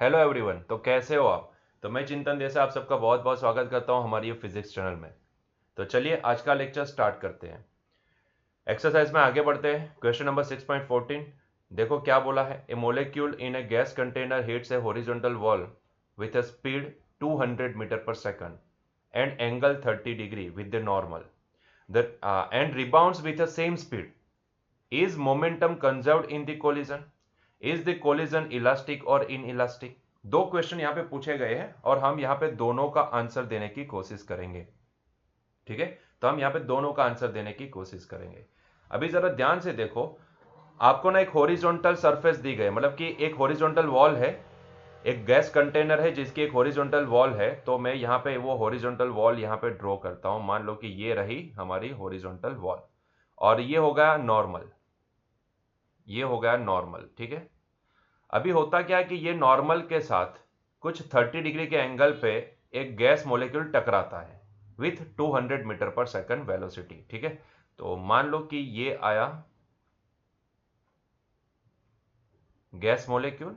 Hello everyone. तो कैसे हो आप? तो मैं चिंतन देसाई आप सबका बहुत बहुत स्वागत करता हूं हमारी ये फिजिक्स चैनल में। तो चलिए आज का लेक्चर स्टार्ट करते हैं। एक्सरसाइज में आगे बढ़ते हैं। Question number 6.14। देखो क्या बोला है। A molecule in a gas container hits a horizontal wall with a speed 200 metre per second and angle 30 degree with the normal the and rebounds with the same speed. Is momentum conserved in the collision? Is the collision elastic और in elastic? दो question यहां पे पूछे गए हैं और हम यहां पे दोनों का आंसर देने की कोशिश करेंगे। ठीक है, तो हम यहां पे दोनों का आंसर देने की कोशिश करेंगे। अभी जरा ध्यान से देखो। आपको ना एक हॉरिजॉन्टल सरफेस दी गई, मतलब कि एक हॉरिजॉन्टल वॉल है। एक गैस कंटेनर है जिसकी एक हॉरिजॉन्टल वॉल है। तो मैं यहां पे वो हॉरिजॉन्टल वॉल यहां पे ड्रॉ करता हूं। मान लो कि ये रही हमारी हॉरिजॉन्टल वॉल और ये हो गया नॉर्मल। ये हो गया नॉर्मल। ठीक है, अभी होता क्या है कि ये नॉर्मल के साथ कुछ 30 डिग्री के एंगल पे एक गैस मॉलिक्यूल टकराता है with 200 metre per second velocity. ठीक है, तो मान लो कि ये आया गैस मॉलिक्यूल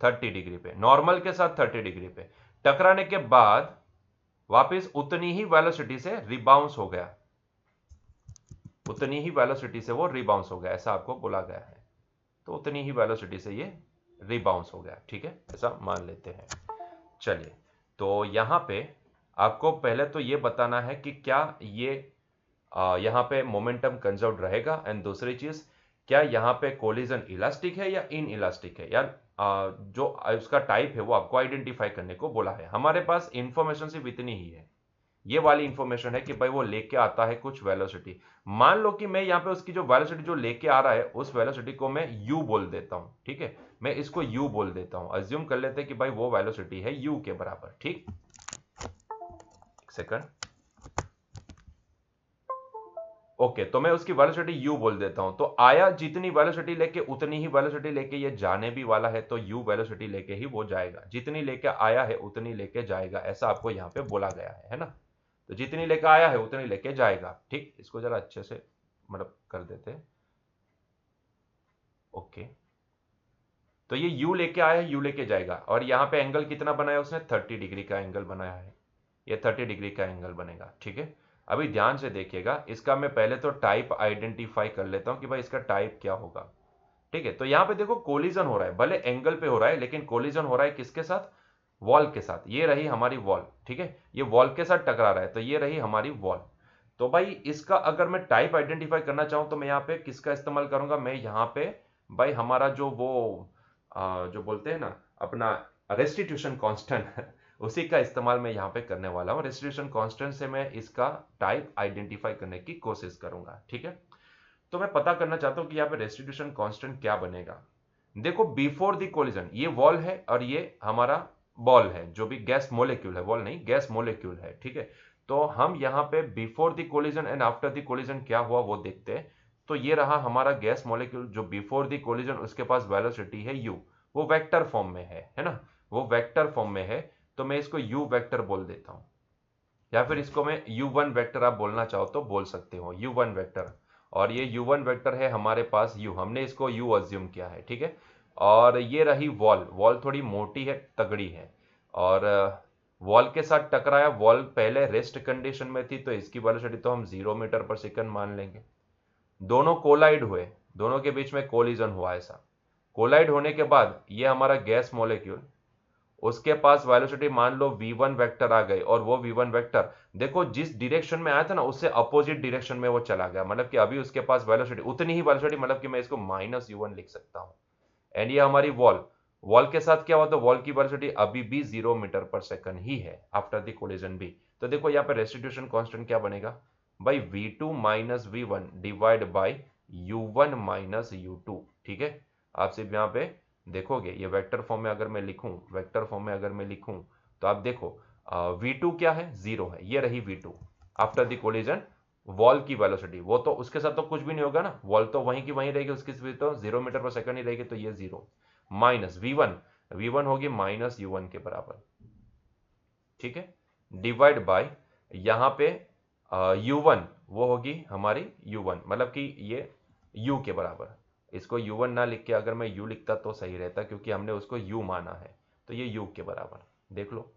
30 डिग्री पे, नॉर्मल के साथ 30 डिग्री पे टकराने के बाद वापस उतनी ही वेलोसिटी से रिबाउंस हो गया। उतनी ही वेलोसिटी से वो रिबाउंस हो गया, ऐसा आपको बोला गया है। तो उतनी ही वेलोसिटी से ये रिबाउंस हो गया। ठीक है, ऐसा मान लेते हैं। चलिए, तो यहां पे आपको पहले तो ये बताना है कि क्या ये यहां पे मोमेंटम कंजर्व रहेगा, एंड दूसरी चीज क्या यहां पे कोलिजन इलास्टिक है या इन इलास्टिक है। यार जो उसका टाइप है वो आपको आइडेंटिफाई करने को बोला है। हमारे पास इंफॉर्मेशन सिर्फ इतनी ही है। ये वाली इंफॉर्मेशन है कि भाई वो लेके आता है कुछ वेलोसिटी। मान लो कि मैं यहाँ पे उसकी जो वेलोसिटी जो लेके आ रहा है उस वेलोसिटी को मैं u बोल देता हूं। ठीक है, मैं इसको u बोल देता हूं। अज्यूम कर लेते हैं कि भाई वो वेलोसिटी है u के बराबर। ठीक, एक सेकंड। ओके, तो मैं उसकी वेलोसिटी u बोल देता हूं। तो आया जितनी वेलोसिटी लेके उतनी ही वेलोसिटी लेके ये जाने भी वाला है, तो u वेलोसिटी लेके ही वो जाएगा। जितनी लेके आया है उतनी लेके जाएगा, ऐसा आपको यहाँ पे बोला गया है ना। तो जितनी लेके आया है उतनी लेके जाएगा। ठीक, इसको जरा अच्छे से मतलब कर देते हैं। ओके, तो ये u लेके आया है, u लेके जाएगा, और यहाँ पे एंगल कितना बनाया उसने? 30 डिग्री का एंगल बनाया है। ये 30 डिग्री का एंगल बनेगा। ठीक है, अभी ध्यान से देखिएगा। इसका मैं पहले तो टाइप आइडेंटिफाई कर लेता हूं कि भाई इसका टाइप क्या होगा। ठीक है, तो यहां पे देखो कोलिजन हो रहा है, भले एंगल पे हो रहा है लेकिन कोलिजन हो रहा है किसके साथ? वॉल के साथ। ये रही हमारी वॉल। ठीक है, ये वॉल के साथ टकरा रहा है, तो ये रही हमारी वॉल। तो भाई इसका अगर मैं टाइप आइडेंटिफाई करना चाहूं तो मैं यहाँ पे किसका इस्तेमाल करूंगा? मैं यहाँ पे भाई हमारा जो वो जो बोलते हैं ना अपना रेस्टिट्यूशन कांस्टेंट उसी का इस्तेमाल मैं यहाँ पे करने वाला हूँ। रेस्टिट्यूशन कांस्टेंट से मैं इसका टाइप आइडेंटिफाई करने की कोशिश करूंगा। ठीक है, तो मैं पता करना चाहता हूं कि यहाँ पे रेस्टिट्यूशन कांस्टेंट क्या बनेगा। देखो, बिफोर द कोलिजन ये वॉल है और ये हमारा बॉल है, जो भी गैस मोलिक्यूल है, वॉल नहीं गैस मोलिक्यूल है। ठीक है, तो हम यहाँ पे before the collision and after the collision क्या हुआ वो देखते हैं। तो ये रहा हमारा गैस मोलिक्यूल जो बिफोर द कोलिजन, उसके पास वेलोसिटी है u। वो वेक्टर फॉर्म में है ना। वो वेक्टर फॉर्म में है, तो मैं इसको u वेक्टर बोल देता हूं, या फिर इसको मैं u1 वेक्टर आप बोलना चाहो तो बोल सकते हो, u1 वेक्टर। और ये u1 वेक्टर है हमारे पास u, हमने इसको u अज्यूम किया है। ठीक है, और ये रही वॉल। वॉल थोड़ी मोटी है, तगड़ी है, और वॉल के साथ टकराया। वॉल पहले रेस्ट कंडीशन में थी, तो इसकी वेलोसिटी तो हम 0 मीटर पर सेकंड मान लेंगे। दोनों कोलाइड हुए, दोनों के बीच में कोलिजन हुआ। ऐसा कोलाइड होने के बाद ये हमारा गैस मॉलिक्यूल, उसके पास वेलोसिटी मान लो v1 वेक्टर आ गई, और वो v1 वेक्टर देखो जिस डायरेक्शन में आया था ना उससे अपोजिट डायरेक्शन में वो चला गया। मतलब कि अभी उसके पास वेलोसिटी उतनी ही वेलोसिटी, मतलब कि मैं इसको -u1 लिख सकता हूं। एंड ये हमारी वॉल, वॉल के साथ क्या हुआ? तो वॉल की वेलोसिटी अभी भी 0 मीटर पर सेकंड ही है आफ्टर द कोलिजन भी। तो देखो यहाँ पे रेस्टिट्यूशन कांस्टेंट क्या बनेगा भाई? v2 minus v1 divide by u1 minus u2। ठीक है, आप सिर्फ यहाँ पे देखोगे ये वेक्टर फॉर्म में अगर मैं लिखूं, वेक्टर फॉर्म में अगर मैं लिखूं तो आप देखो v2 क्या है? 0 है। ये रही v2 after the collision. Wall की वेलोसिटी वो तो उसके साथ तो कुछ भी नहीं होगा ना, वॉल तो वहीं की वहीं रहेगी, उसकी स्पीड तो 0 मीटर पर सेकंड ही रहेगी, तो ये 0 माइनस v1, v1 होगी -u1 के बराबर। ठीक है, डिवाइड बाय यहां पे u1 वो होगी हमारी u1, मतलब कि ये u के बराबर। इसको u1 ना लिख के अगर मैं u लिखता तो सही रहता, क्योंकि हमने उसको u माना है। तो ये u के बराबर, देख लो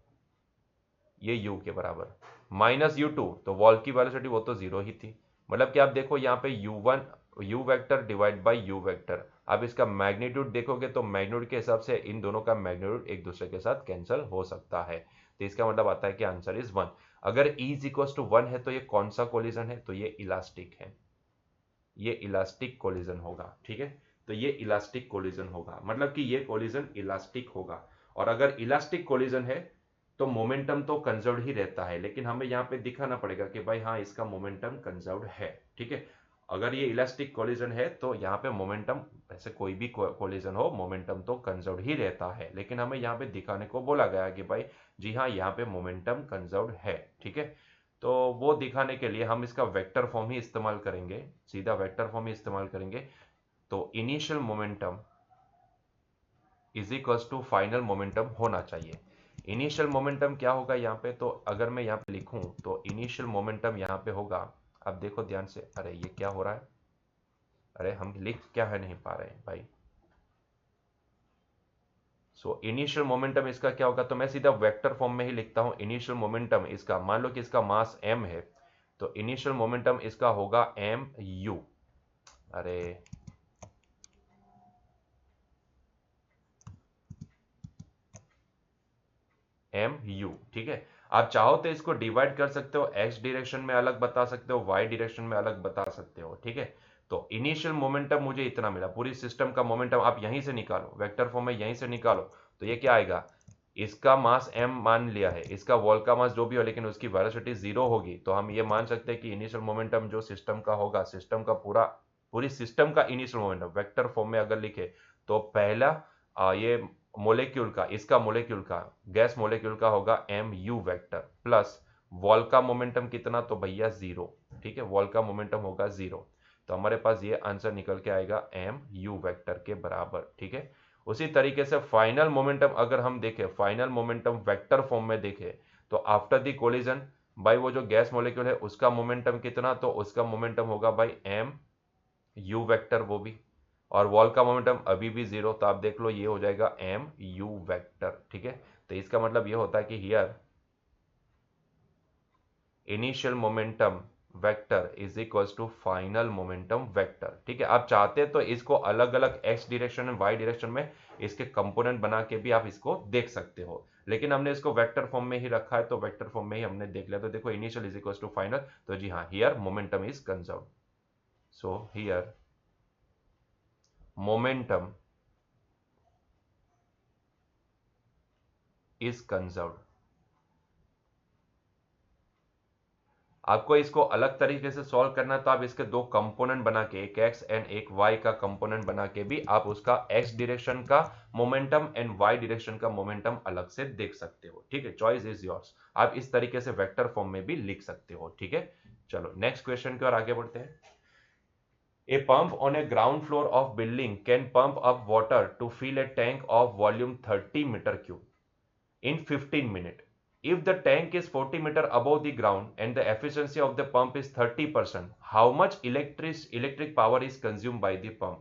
ये u के बराबर, माइनस u2 तो वॉल की वेलोसिटी वो तो जीरो ही थी, मतलब कि आप देखो यहाँ पे u1 u vector divide by u vector, आप इसका मैग्नीट्यूड देखोगे तो मैग्नीट्यूड के हिसाब से इन दोनों का मैग्नीट्यूड एक दूसरे के साथ कैंसिल हो सकता है, तो इसका मतलब आता है कि आंसर इज 1। अगर E इज इक्वल टू 1 है तो ये कौन सा कोलिजन है, तो ये इलास्टिक है, ये इलास्टिक कोलिजन होगा, ठीक है, तो ये इलास्टिक कोलिजन होगा, मतलब कि ये कोलिजन इलास्टिक होगा। और अगर इलास्टिक कोलिजन है तो मोमेंटम तो कंजर्व्ड ही रहता है, लेकिन हमें यहाँ पे दिखाना पड़ेगा कि भाई हाँ इसका मोमेंटम कंजर्व्ड है, ठीक है। अगर ये इलास्टिक कोलिजन है तो यहाँ पे मोमेंटम, वैसे कोई भी कोलिजन हो मोमेंटम तो कंजर्व्ड ही रहता है, लेकिन हमें यहाँ पे दिखाने को बोला गया कि भाई जी हाँ यहाँ पे मोमेंटम कंजर्व्ड है, ठीक है। तो वो दिखाने के लिए हम इसका वेक्टर फॉर्म ही इस्तेमाल करेंगे, सीधा वेक्टर फॉर्म ही इस्तेमाल करेंगे। तो initial momentum is equals to final momentum होना चाहिए। इनिशियल मोमेंटम क्या होगा यहाँ पे, तो अगर मैं यहाँ पे लिखूं तो इनिशियल मोमेंटम यहाँ पे होगा, अब देखो ध्यान से, अरे ये क्या हो रहा है, अरे हम लिख क्या है नहीं पा रहे हैं भाई। सो इनिशियल मोमेंटम इसका क्या होगा, तो मैं सीधा वेक्टर फॉर्म में ही लिखता हूं। इनिशियल मोमेंटम इसका, मान लो कि इसका मास m है, तो इनिशियल मोमेंटम इसका होगा mu, अरे mu, ठीक है। आप चाहो तो इसको डिवाइड कर सकते हो, x डायरेक्शन में अलग बता सकते हो, y डायरेक्शन में अलग बता सकते हो, ठीक है। तो इनिशियल मोमेंटम मुझे इतना मिला, पूरी सिस्टम का मोमेंटम आप यहीं से निकालो, वेक्टर फॉर्म में यहीं से निकालो, तो ये क्या आएगा, इसका मास m मान लिया है, इसका वॉल का मास जो भी हो लेकिन उसकी वेलोसिटी जीरो होगी, तो हम ये मान सकते हैं कि इनिशियल मोमेंटम जो सिस्टम का होगा, सिस्टम का पूरी सिस्टम का इनिशियल मोमेंटम वेक्टर फॉर्म में अगर लिखे तो पहला ये मोलेक्यूल का, इसका मोलेक्यूल का, गैस मोलेक्यूल का होगा mu वेक्टर प्लस वॉल का मोमेंटम कितना, तो भैया जीरो, ठीक है, वॉल का मोमेंटम होगा जीरो, तो हमारे पास ये आंसर निकल के आएगा mu वेक्टर के बराबर, ठीक है। उसी तरीके से फाइनल मोमेंटम अगर हम देखें, फाइनल मोमेंटम वेक्टर फॉर्म में देखें तो आफ्टर द कोलिजन भाई वो जो गैस मॉलिक्यूल है उसका मोमेंटम कितना, तो उसका मोमेंटम होगा भाई mu वेक्टर वो भी, और वॉल का मोमेंटम अभी भी जीरो, तो आप देख लो ये हो जाएगा mu वेक्टर, ठीक है। तो इसका मतलब ये होता है कि here initial momentum vector is equals to final momentum vector, ठीक है। आप चाहते हैं तो इसको अलग अलग x डायरेक्शन में, y डायरेक्शन में इसके कंपोनेंट बना के भी आप इसको देख सकते हो, लेकिन हमने इसको वेक्टर फॉर्म में ही रखा है, तो वेक्टर फॉर्म में ही हमने देख लिया। तो देखो initial is equals to final, तो जी हाँ here momentum is conserved, so here momentum is conserved. आपको इसको अलग तरीके से सॉल्व करना है तो आप इसके दो कंपोनेंट बना के, एक x एंड एक y का कंपोनेंट बना के भी आप उसका x डायरेक्शन का मोमेंटम एंड y डायरेक्शन का मोमेंटम अलग से देख सकते हो, ठीक है। चॉइस इज योर्स, आप इस तरीके से वेक्टर फॉर्म में भी लिख सकते हो, ठीक है। चलो नेक्स्ट क्वेश्चन की ओर आगे बढ़ते हैं। A pump on a ground floor of building can pump up water to fill a tank of volume 30 meter cube in 15 minutes. If the tank is 40 meter above the ground and the efficiency of the pump is 30%, how much electric power is consumed by the pump?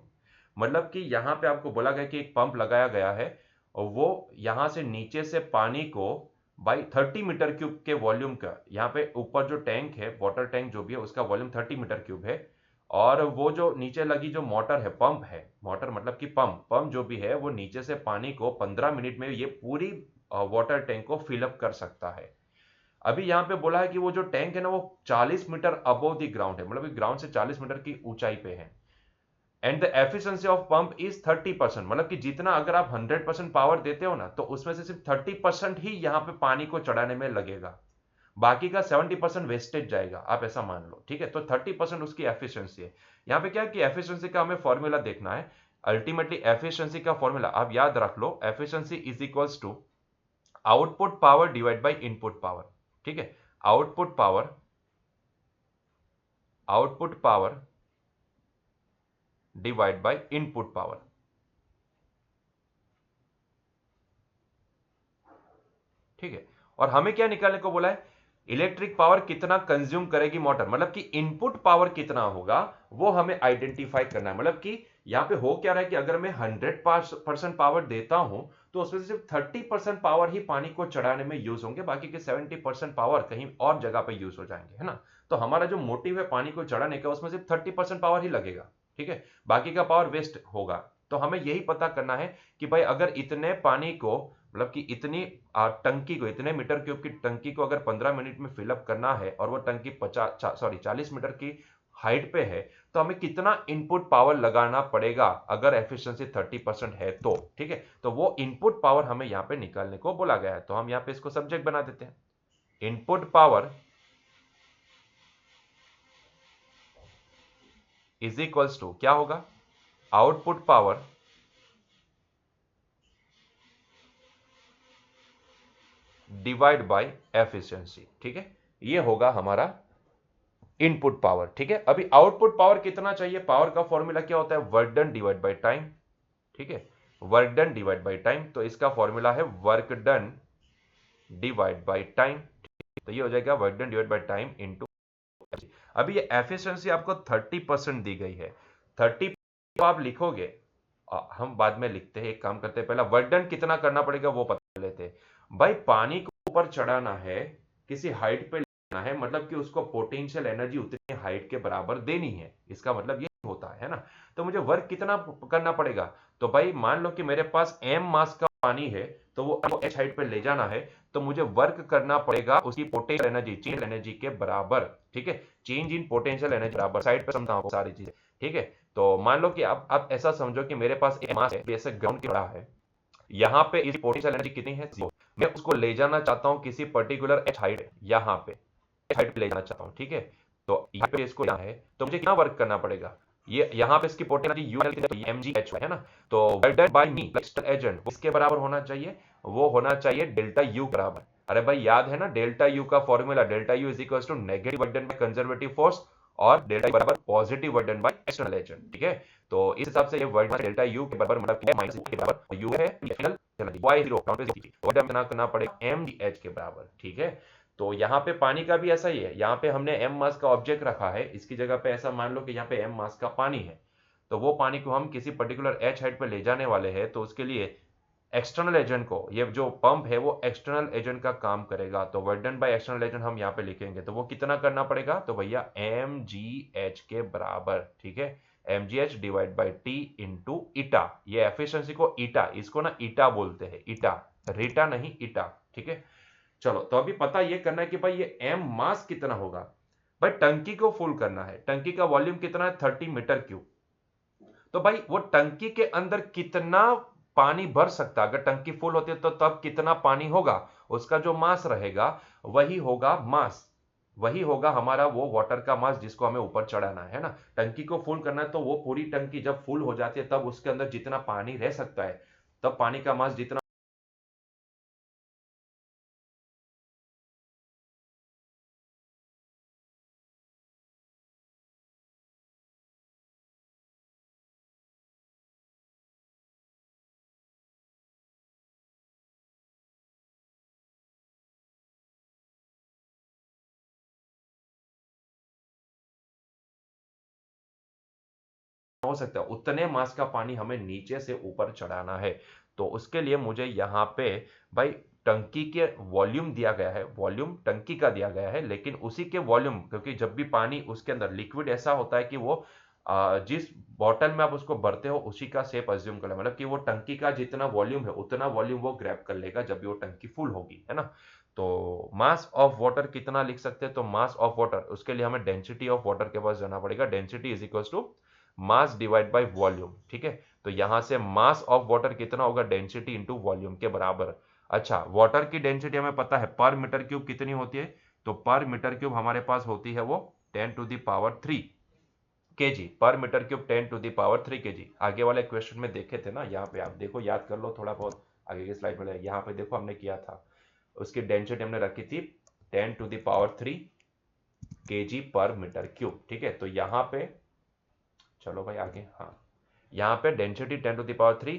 मतलब कि यहाँ पे आपको बोला गया कि एक pump लगाया गया है और वो यहाँ से नीचे से पानी को बाई 30 मीटर क्यूब के वॉल्यूम का, यहाँ पे ऊपर जो टैंक है, वाटर टैंक जो भी है उसका वॉल्यूम 30 मीटर क्यूब है, और वो जो नीचे लगी जो मोटर है, पंप है, मोटर मतलब कि पंप जो भी है वो नीचे से पानी को 15 मिनट में ये पूरी वाटर टैंक को फिलअप कर सकता है। अभी यहाँ पे बोला है कि वो जो टैंक है ना वो 40 मीटर अबव द ग्राउंड है, मतलब ग्राउंड से 40 मीटर की ऊंचाई पे है, and the efficiency of pump is 30%, मतलब कि जितना अगर आप 100% पावर देते हो ना तो उसमें से सिर्फ 30% ही यहाँ पे पानी को चढ़ाने में लगेगा, बाकी का 70% वेस्टेज जाएगा, आप ऐसा मान लो, ठीक है। तो 30% उसकी एफिशिएंसी है। यहाँ पे क्या है कि एफिशिएंसी का हमें फॉर्मूला देखना है, अल्टीमेटली एफिशिएंसी का फॉर्मूला आप याद रख लो, efficiency is equals to output power divide by input power, ठीक है। Output power divide by input power, ठीक है। और हमें क्या निकालने को बोला है, इलेक्ट्रिक पावर कितना कंज्यूम करेगी मोटर, मतलब कि इनपुट पावर कितना होगा वो हमें आइडेंटिफाई करना है। मतलब कि यहां पे हो क्या रहा है कि अगर मैं 100% पावर देता हूं तो उसमें से सिर्फ 30% पावर ही पानी को चढ़ाने में यूज होंगे, बाकी के 70% पावर कहीं और जगह पे यूज हो जाएंगे, है ना। तो हमारा जो मोटिव है पानी को चढ़ाने का, उसमें सिर्फ 30% पावर ही लगेगा, ठीक है, बाकी का पावर वेस्ट होगा। तो हमें यही पता करना है कि भाई अगर इतने पानी को, मतलब कि इतनी टंकी को, इतने मीटर क्यूब की टंकी को अगर 15 मिनट में फिलअप करना है और वो टंकी 40 मीटर की हाइट पे है, तो हमें कितना इनपुट पावर लगाना पड़ेगा अगर एफिशिएंसी 30% है तो, ठीक है। तो वो इनपुट पावर हमें यहां पे निकालने को बोला गया है, तो हम यहां पे इसको सब्जेक्ट बना देते हैं। Input power is equals to क्या होगा, output power divide by efficiency, ठीक है, ये होगा हमारा इनपुट पावर, ठीक है। अभी आउटपुट पावर कितना चाहिए, पावर का फॉर्मूला क्या होता है, work done divide by time, ठीक है, work done divide by time, तो इसका फॉर्मूला है work done divide by time, तो ये हो जाएगा work done divide by time into. अभी ये एफिशिएंसी आपको 30% दी गई है, 30 तो आप लिखोगे, हम बाद में लिखते हैं, एक काम करते हैं, पहला वर्क डन कितना करना पड़ेगा वो पता लेते हैं। भाई पानी को ऊपर चढ़ाना है, किसी हाइट पे लेना है, मतलब कि उसको पोटेंशियल एनर्जी उतनी हाइट के बराबर देनी है, इसका मतलब ये होता है ना। तो मुझे वर्क कितना करना पड़ेगा, तो भाई मान लो कि मेरे पास m मास का पानी है, तो वो h हाइट पे ले जाना है, तो मुझे वर्क करना पड़ेगा उसकी पोटेंशियल एनर्जी, चेंज एनर्जी के बराबर, ठीक है, चेंज इन पोटेंशियल एनर्जी बराबर, साइड पे समझा आपको सारी चीजें, ठीक है। तो मान लो कि आप ऐसा समझो कि मेरे पास एक मास है, जैसे ग्राउंड की बड़ा है, यहाँ पे इसकी पोटेंशियल एनर्जी कितनी है, 0, मैं उसको ले जाना चाहता हूँ किसी पर्टिकुलर h हाइट, यहाँ पे h हाइट पे ले जाना चाहता हूँ, ठीक है। तो यहाँ पे इसको यहाँ है, तो मुझे कितना वर्क करना पड़ेगा, ये यहाँ पे इसकी पोटेंशियल यू mgh है ना, तो वर्क डन बाय मी एक्सटर्नल एजेंट इसके बराबर होना चाहिए, वो होना चाहिए डेल्टा यू बराबर। अरे भाई याद है ना डेल्टा यू का फॉर्मूला, delta U is equal to negative work done by conservative force और डेल्टा यू बराबर positive work done by external agent, ठीक है। तो इस हिसाब से ये वर्क डन डेल्टा यू के बराबर, मतलब माइनस के बराबर, यू है फाइनल y0 वर्क डन करना पड़ेगा mgh के बराबर, ठीक है। तो यहाँ पे पानी का भी ऐसा ही है, यहाँ पे हमने m मास का ऑब्जेक्ट रखा है, इसकी जगह पे ऐसा मान लो कि यहाँ पे m मास का पानी है, तो वो पानी को हम किसी पर्टिकुलर h हाइट पे ले जाने वाले हैं, तो उसके लिए एक्सटर्नल एजेंट को, ये जो पंप है वो एक्सटर्नल एजेंट का काम करेगा, तो work done by external agent हम यहाँ पे लिखेंगे, तो वो कितना करना पड़ेगा, तो भैया mgh के बराबर, ठीक है, mgh divide by t into eta, ये एफिशिएंसी को ईटा, इसको ना ईटा बोलते हैं, ईटा, रीटा नहीं ईटा, ठीक है। चलो तो अभी पता ये करना है कि भाई ये m मास कितना होगा, भाई टंकी को फुल करना है, टंकी का वॉल्यूम कितना है 30 मीटर क्यूब, तो भाई वो टंकी के अंदर कितना पानी भर सकता है, अगर टंकी फुल होती है तो तब कितना पानी होगा, उसका जो मास रहेगा वही होगा मास, वही होगा हमारा वो वाटर का मास जिसको हमें ऊपर चढ़ाना है ना। टंकी को फुल करना है तो वो पूरी टंकी जब फुल हो जाती है तब उसके अंदर जितना पानी रह सकता है, तब पानी का मास जितना हो सकता है उतने मास का पानी हमें नीचे से ऊपर चढ़ाना है। तो उसके लिए मुझे यहाँ पे भाई टंकी के वॉल्यूम दिया गया है, वॉल्यूम टंकी का दिया गया है, लेकिन उसी के वॉल्यूम, क्योंकि जब भी पानी उसके अंदर लिक्विड ऐसा होता है कि वो जिस बॉटल में आप उसको भरते हो उसी का शेप अज्यूम कर ले, मतलब कि वो टंकी का जितना वॉल्यूम है उतना वॉल्यूम वो ग्रैब कर लेगा जब भी वो टंकी फुल होगी, है ना। तो मास ऑफ वाटर कितना लिख सकते हैं, तो मास ऑफ वाटर, उसके लिए हमें डेंसिटी ऑफ वाटर के पास जाना पड़ेगा, density is equal to mass divide by volume, ठीक है। तो यहां से मास ऑफ वाटर कितना होगा, डेंसिटी इंटू वॉल्यूम के बराबर। अच्छा वाटर की डेंसिटी हमें पता है पर मीटर क्यूब कितनी होती है, तो पर मीटर क्यूब हमारे पास होती है वो 10⁻³ kg, पर मीटर क्यूब 10⁻³ kg। आगे वाले क्वेश्चन में देखे थे ना, यहाँ पे आप देखो, याद कर लो थोड़ा बहुत, आगे की स्लाइड में यहाँ पे देखो हमने किया था, उसकी डेंसिटी हमने रखी थी 10⁻³ kg पर मीटर क्यूब, ठीक है। तो यहाँ पे चलो भाई आगे, हाँ यहाँ पे डेंसिटी 10⁻³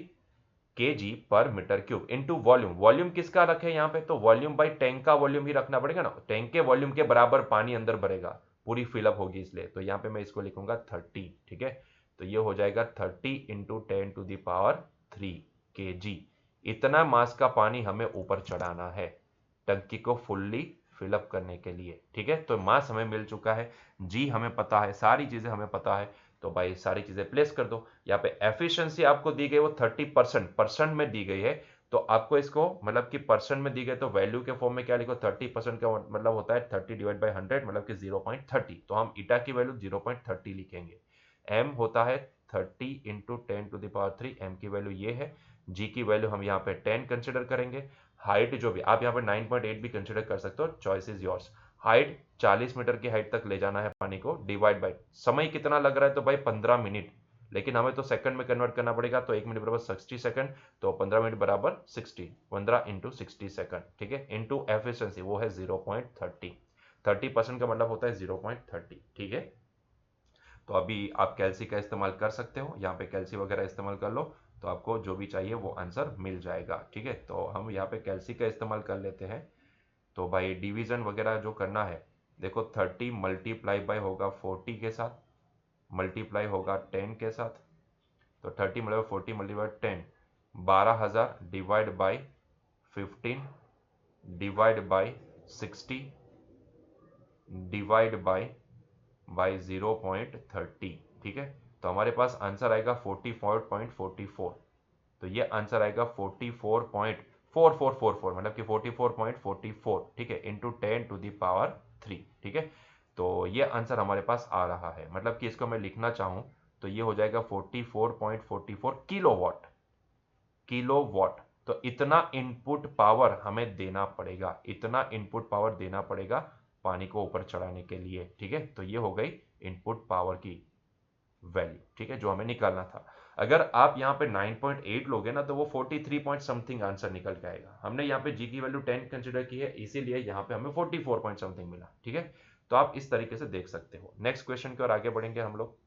kg पर metre cube into volume, volume किसका रखे यहाँ पे, तो वॉल्यूम बाई टैंक का वॉल्यूम ही रखना पड़ेगा ना, टैंक के वॉल्यूम के बराबर पानी अंदर भरेगा, पूरी फिलअप होगी इसलिए, तो यहाँ पे मैं इसको लिखूंगा 30, ठीक है। तो ये हो जाएगा 30 इंटू 10⁻³ kg, इतना मास का पानी हमें ऊपर चढ़ाना है टंकी को फुल्ली फिलअप करने के लिए, ठीक है। तो मास हमें मिल चुका है, जी हमें पता है, सारी चीजें हमें पता है, तो भाई सारी चीजें प्लेस कर दो। यहाँ पे एफिशिएंसी आपको दी गई वो 30% परसेंट में दी गई है, तो आपको इसको मतलब कि परसेंट में दी गई तो वैल्यू के फॉर्म में क्या लिखो, 30% का मतलब होता है 30 डिवाइड बाई 100 मतलब कि 0.30, तो हम ईटा की वैल्यू 0.30 लिखेंगे। एम होता है 30 इंटू 10⁻³ एम की वैल्यू ये है, जी की वैल्यू हम यहाँ पे 10 कंसिडर करेंगे, हाइट जो भी आप यहाँ पे 9.8 भी कंसिडर कर सकते हो, choice is yours. Height 40 metre की हाइट तक ले जाना है पानी को, डिवाइड बाय समय कितना लग रहा है, तो भाई 15 मिनट, लेकिन हमें तो सेकंड में कन्वर्ट करना पड़ेगा, तो 1 मिनट बराबर 60 सेकंड, तो 15 मिनट बराबर 60, 15 इंटू 60 सेकंड, ठीक है, इंटू एफिशिएंसी वो है 0.30, 30% का मतलब होता है 0.30, ठीक है। तो अभी आप कैल्सी का इस्तेमाल कर सकते हो, यहाँ पे कैल्सी वगैरह इस्तेमाल कर लो, तो आपको जो भी चाहिए वो आंसर मिल जाएगा, ठीक है। तो हम यहाँ पे कैल्सी का इस्तेमाल कर लेते हैं, तो भाई डिवीजन वगैरह जो करना है, देखो 30 मल्टीप्लाई बाय होगा 40 के साथ, मल्टीप्लाई होगा 10 के साथ, तो 30 मतलब 40 multiply 10, 12,000 divide by 15 divide by 60 divide by 0.30, ठीक है। तो हमारे पास आंसर आएगा 44.44, तो ये आंसर आएगा 44.4444 मतलब कि 44.44, ठीक है, इंटू 10⁻3, ठीक है। तो ये आंसर हमारे पास आ रहा है, मतलब कि इसको मैं लिखना चाहूं तो ये हो जाएगा 44.44 किलोवाट, किलोवाट। तो इतना इनपुट पावर हमें देना पड़ेगा, इतना इनपुट पावर देना पड़ेगा पानी को ऊपर चढ़ाने के लिए, ठीक है। तो ये हो गई इनपुट पावर की वैल्यू, ठीक है, जो हमें निकालना था। अगर आप यहाँ पे 9.8 लोगे ना तो वो 43 पॉइंट समथिंग आंसर निकल के आएगा। हमने यहाँ पे जी की वैल्यू 10 कंसिडर की है, इसीलिए यहाँ पे हमें 44 पॉइंट समथिंग मिला, ठीक है। तो आप इस तरीके से देख सकते हो। नेक्स्ट क्वेश्चन की ओर आगे बढ़ेंगे हम लोग।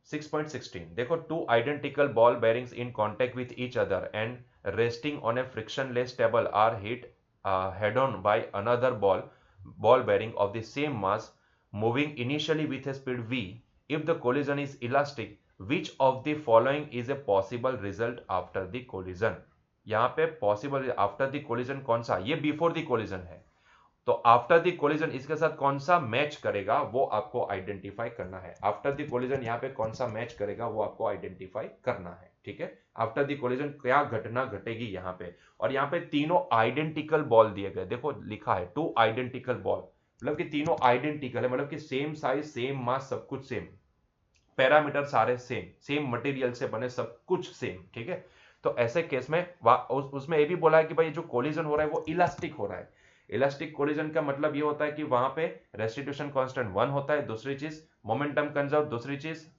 6.16 देखो, two identical ball bearings in contact with each other and resting on a frictionless table are hit head on by another ball bearing of the same mass moving initially with a speed v. If the collision is elastic, which of the following is a possible result after the collision? यहाँ पे possible after the collision कौन सा, ये before the collision है, तो after the collision इसके साथ कौन सा मैच करेगा वो आपको आइडेंटिफाई करना है। आफ्टर द कोलिजन यहाँ पे कौन सा मैच करेगा वो आपको आइडेंटिफाई करना है, ठीक है। आफ्टर द कोलिजन क्या घटना घटेगी यहाँ पे, और यहाँ पे तीनों आइडेंटिकल बॉल दिए गए, देखो लिखा है टू आइडेंटिकल बॉल, मतलब कि तीनों आइडेंटिकल है, मतलब कि सेम साइज सेम मास सब कुछ सेम, पैरामीटर सारे सेम, सेम मटेरियल से बने सब कुछ सेम, ठीक है। तो ऐसे केस में उसमें ये भी बोला है कि भाई जो कोलिजन हो रहा है वो इलास्टिक हो रहा है। इलास्टिक कोलिजन का मतलब ये होता है कि वहां पे रेस्टिट्यूशन कांस्टेंट 1 होता है, दूसरी चीज मोमेंटम कंजर्व, दूसरी चीज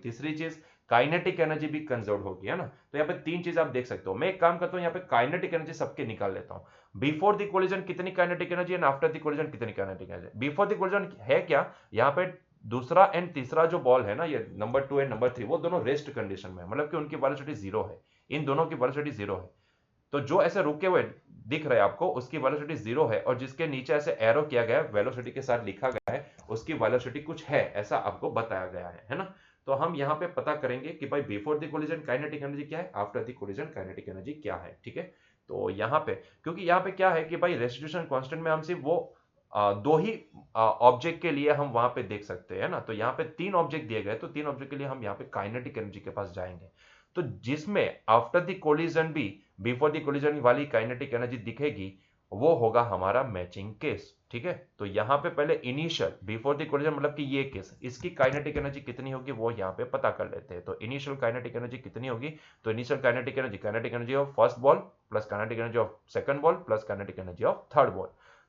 तीसरी चीज काइनेटिक एनर्जी भी कंजर्व होगी, है ना। तो यहाँ पे तीन चीज आप देख सकते हो। मैं एक काम करता हूँ, यहाँ पे काइनेटिक एनर्जी सबके निकाल लेता हूँ। बिफोर द कोलिजन कितनी kinetic energy and after the collision कितनी kinetic energy. Before the collision है क्या, यहाँ पे दूसरा एंड तीसरा जो बॉल है ना, ये नंबर 2 एंड नंबर 3, वो दोनों रेस्ट कंडीशन में, मतलब कि उनकी वेलोसिटी 0 है, इन दोनों की वेलोसिटी 0 है। तो जो ऐसे रुके हुए दिख रहे हैं आपको उसकी वेलोसिटी 0 है, और जिसके नीचे ऐसे एरो किया गया है वेलोसिटी के साथ लिखा गया है उसकी वेलोसिटी कुछ है, ऐसा आपको बताया गया है ना। तो हम यहाँ पे पता करेंगे कि भाई before the collision kinetic energy क्या है, after the collision kinetic energy क्या है, ठीक है। तो यहाँ पे क्योंकि यहाँ पे क्या है कि भाई रेस्टिट्यूशन कांस्टेंट में हम सिर्फ वो दो ही ऑब्जेक्ट के लिए हम वहां पे देख सकते हैं ना, तो यहाँ पे 3 ऑब्जेक्ट दिए गए, तो 3 ऑब्जेक्ट के लिए हम यहाँ पे काइनेटिक एनर्जी के पास जाएंगे, तो जिसमें आफ्टर द कोलिजन भी बिफोर द कोलिजन वाली काइनेटिक एनर्जी दिखेगी वो होगा हमारा मैचिंग केस, ठीक है। तो यहाँ पे पहले इनिशियल बिफोर द कोलिजन मतलब कि ये केस, इसकी काइनेटिक एनर्जी कितनी होगी वो यहाँ पे पता कर लेते हैं। तो इनिशियल काइनेटिक एनर्जी कितनी होगी, तो initial kinetic energy of first ball plus kinetic energy of second ball plus kinetic energy of third ball.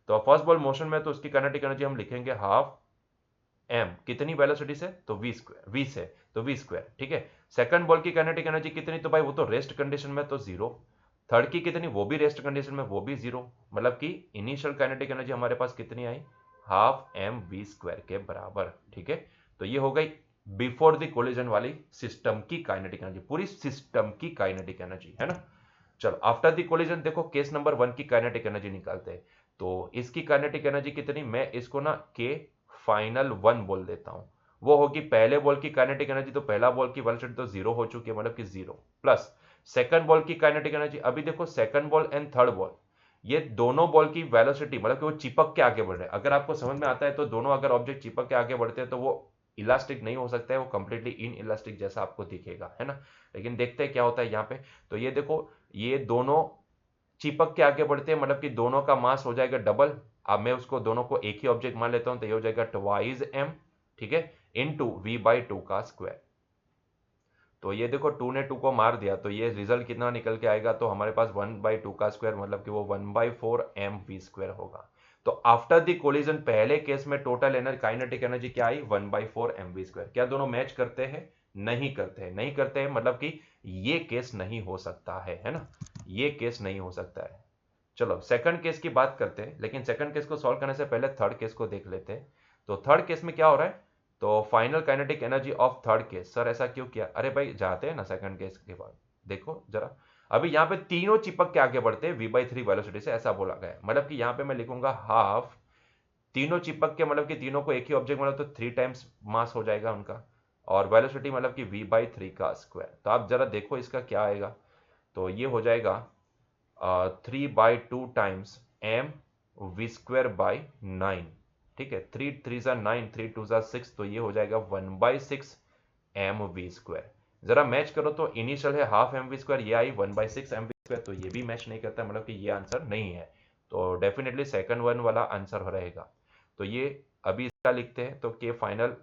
तो फर्स्ट बॉल मोशन में तो उसकी काइनेटिक एनर्जी हम लिखेंगे हाफ एम, कितनी वेलोसिटी से, तो वी स्क्वायर, वी से तो वी स्क्वायर, ठीक है। सेकंड बॉल की काइनेटिक एनर्जी कितनी, तो भाई वो तो रेस्ट कंडीशन में तो 0, थर्ड की कितनी, वो भी रेस्ट कंडीशन में वो भी 0, मतलब कि इनिशियल काइनेटिक एनर्जी हमारे पास कितनी आई, हाफ एम वी स्क्वायर के बराबर, ठीक है। तो ये हो गई बिफोर द कोलिजन वाली सिस्टम की काइनेटिक एनर्जी, पूरी सिस्टम की काइनेटिक एनर्जी, है ना। चलो आफ्टर द कोलिजन देखो केस नंबर 1 की काइनेटिक एनर्जी निकालते हैं। तो इसकी काइनेटिक एनर्जी कितनी, मैं इसको ना के फाइनल 1 बोल देता हूं, वो होगी पहले बॉल की काइनेटिक एनर्जी, तो पहला बॉल की वेलोसिटी तो 0 हो चुकी है, मतलब कि 0 प्लस सेकंड बॉल की काइनेटिक एनर्जी, अभी देखो second ball and third ball, ये दोनों बॉल की वेलोसिटी मतलब कि वो चिपक के आगे बढ़ रहे हैं। अगर आपको समझ में आता है तो दोनों अगर ऑब्जेक्ट चिपक के आगे बढ़ते हैं तो वो इलास्टिक नहीं हो सकता है, वो कंप्लीटली इन इलास्टिक जैसा आपको दिखेगा, है ना। लेकिन देखते हैं क्या होता है यहाँ पे। तो ये देखो, ये दोनों चिपक के आगे बढ़ते हैं, मतलब कि दोनों का मास हो जाएगा डबल। अब मैं उसको दोनों को एक ही ऑब्जेक्ट मान लेता हूं, तो ये हो जाएगा ट्वाइस एम, ठीक है, इनटू वी बाई टू का स्क्वायर। तो ये देखो 2 ने 2 को मार दिया, तो ये रिजल्ट कितना निकल के आएगा, तो हमारे पास 1/2 का स्क्वायर मतलब कि वो 1/4 एम वी स्क्वायर होगा। तो आफ्टर द कोलिजन पहले केस में टोटल एनर्जी काइनेटिक एनर्जी क्या आई, 1/4 एम वी स्क्वायर। क्या दोनों मैच करते हैं? नहीं करते हैं, नहीं करते हैं, मतलब कि ये केस नहीं हो सकता है ना, ये केस नहीं हो सकता है। चलो सेकंड केस की बात करते हैं, लेकिन सेकंड केस को सॉल्व करने से पहले थर्ड केस को देख लेते हैं। तो थर्ड केस में क्या हो रहा है, तो final kinetic energy of third case. Sir ऐसा क्यों किया? अरे भाई जाते हैं ना सेकंड केस के बाद, देखो जरा। अभी यहाँ पे तीनों चिपक के आगे बढ़ते हैं v/3 वेलोसिटी से, ऐसा बोला गया है। मतलब कि यहाँ पे मैं लिखूंगा हाफ, तीनों चिपक के मतलब कि तीनों को एक ही ऑब्जेक्ट मतलब तो 3 टाइम्स मास हो जाएगा उनका, और वेलोसिटी मतलब कि v/3 का स्क्वायर। तो आप जरा देखो इसका क्या आएगा, तो ये हो जाएगा 3/2 times M V square by 9, ठीक है। 3 3 ज़ा 9, 3 2 ज़ा 6, तो ये हो जाएगा 1/6 एम वी स्क्वायर। जरा मैच करो, तो इनिशियल है हाफ एम वी स्क्वायर, ये आई 1/6 एम वी स्क्वायर, तो ये भी मैच नहीं करता, मतलब कि ये आंसर नहीं है। तो डेफिनेटली सेकंड वन वाला आंसर रहेगा। तो ये अभी इसका लिखते हैं, तो के फाइनल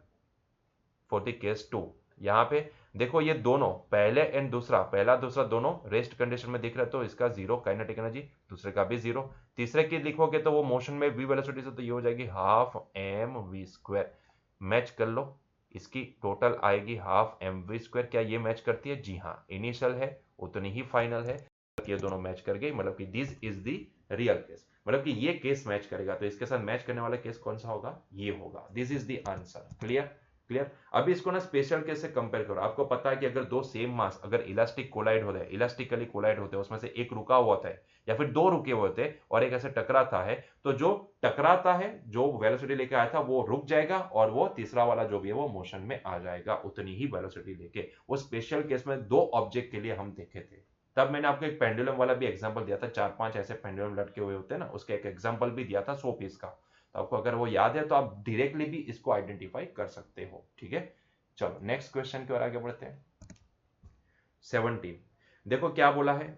फॉर द केस 2। यहाँ पे देखो ये दोनों पहले एंड दूसरा, पहला दूसरा दोनों रेस्ट कंडीशन में दिख रहा है, तो इसका जीरो काइनेटिक एनर्जी, दूसरे का भी जीरो। तीसरे की लिखोगे तो वो मोशन में वी वेलोसिटी से, तो ये हो जाएगी half M V square. Match कर लो, इसकी टोटल आएगी हाफ एम वी स्क्वायर। क्या ये मैच करती है? जी हाँ, इनिशियल है उतनी ही फाइनल है, ये दोनों मैच कर गई, मतलब कि this is the real case, मतलब कि ये केस मैच करेगा। तो इसके साथ मैच करने वाला केस कौन सा होगा? ये होगा। This is the answer. Clear? Clear. अभी इसको ना स्पेशल केस से कंपेयर करो। आपको पता है कि अगर दो सेम मास अगर इलास्टिक कोलाइड होते हैं, इलास्टिकली कोलाइड होते हैं, उसमें से एक रुका हुआ होता है या फिर दो रुके हुए होते हैं और एक ऐसे टकराता है, तो जो टकराता है, जो वेलोसिटी लेके आया था, वो रुक जाएगा, और वो तीसरा वाला जो भी है वो मोशन में आ जाएगा उतनी ही वेलोसिटी लेके। वो स्पेशल केस में दो ऑब्जेक्ट के लिए हम देखे थे। तब मैंने आपको एक पेंडुलम वाला भी एग्जांपल दिया था, 4-5 ऐसे पेंडुलम लटके हुए होते हैं ना, उसका एक एग्जांपल भी दिया था 100 पीस का। तो आपको अगर वो याद है तो आप डायरेक्टली भी इसको आइडेंटिफाई कर सकते हो, ठीक है। चलो नेक्स्ट क्वेश्चन की ओर आगे बढ़ते हैं। 17, देखो क्या बोला है,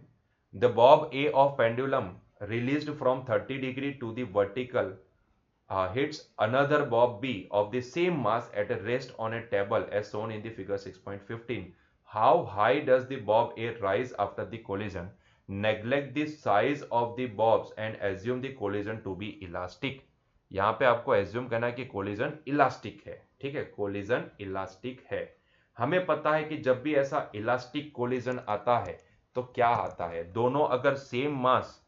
the bob A of pendulum released from 30 degree to the vertical hits another bob B of the same mass at a rest on a table as shown in the figure 6.15. How high does the bob A rise after the collision? Neglect the size of the bobs and assume the collision to be elastic. यहाँ पे आपको assume करना है कि collision elastic है, ठीक है, collision elastic है। हमें पता है कि जब भी ऐसा elastic collision आता है तो क्या आता है, दोनों अगर सेम मास